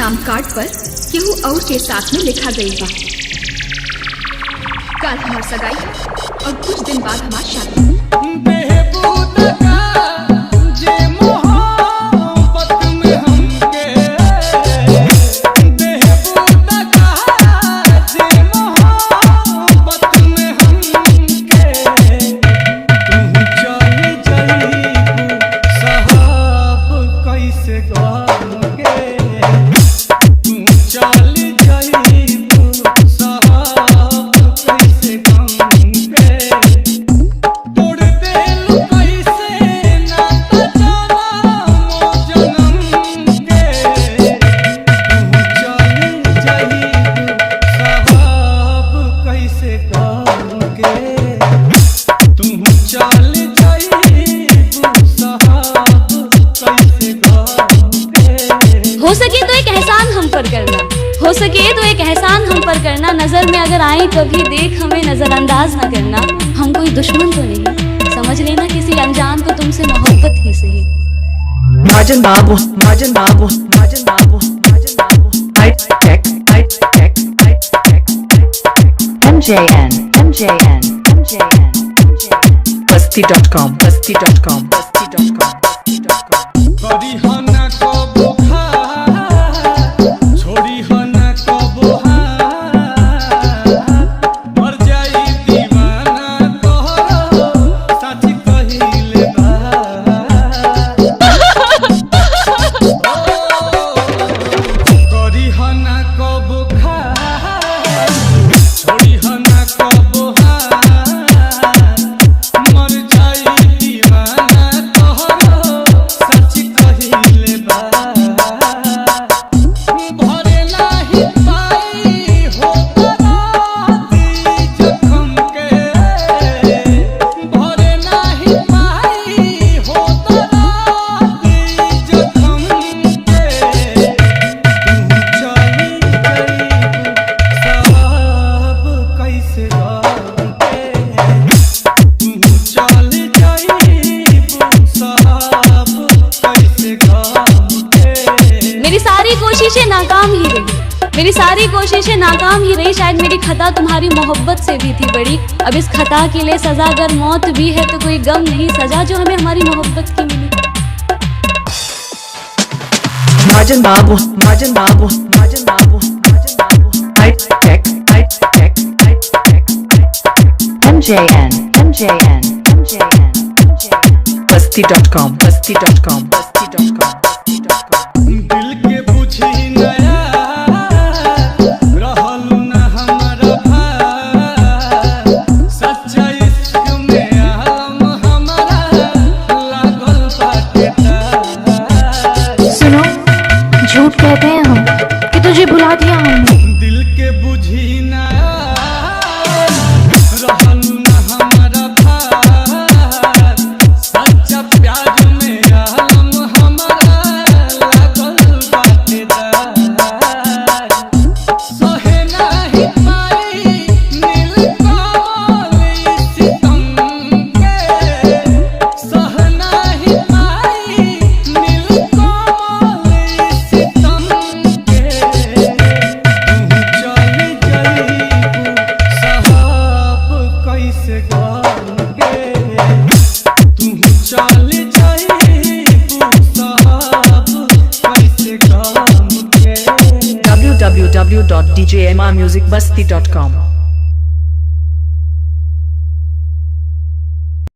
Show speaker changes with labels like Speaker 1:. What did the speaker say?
Speaker 1: नाम कार्ड पर केहू और के साथ में लिखा गई बा। कल हमार सगाई और कुछ दिन बाद हमार शादी।
Speaker 2: हो सके तो एक एहसान हम पर करना, हो सके तो एक एहसान हम पर करना। नजर में अगर आए कभी देख हमें नजरअंदाज ना करना। हम कोई दुश्मन तो नहीं, समझ लेना किसी अनजान को तुमसे मोहब्बत ही सही।
Speaker 3: माजन बाबू, माजन बाबू, माजन बाबू, माजन बाबू। Height take, height take, height take. MJN, MJN, MJN, MJN। Basti.com, Basti.com, Basti.com, Basti.com।
Speaker 2: मेरी सारी कोशिशें नाकाम ही रही। शायद मेरी खता तुम्हारी मोहब्बत से भी थी बड़ी। अब इस खता के लिए सजा अगर मौत भी है तो कोई गम नहीं, सजा जो हमें हमारी मोहब्बत की मिली।
Speaker 3: माजन बाबू, माजन बाबू, माजन बाबू, माजन बाबू। Height take, height take, height take. MJN, MJN, MJN, MJN। Basti.com, Basti.com, Basti.com, Basti.com।
Speaker 4: दिल के बुझी नया
Speaker 5: झूठ कहते हैं हम कि तुझे भुला दिया हमने।
Speaker 4: दिल के बुझी ना रहल ना हमारा भार, सच्चा प्यार में आलम हमारा लागल बाटे दार। सहे नाही पाई नील काली सितम के, सह नाही पाई नील काली सितम के।
Speaker 3: www.djmrmusicbasti.com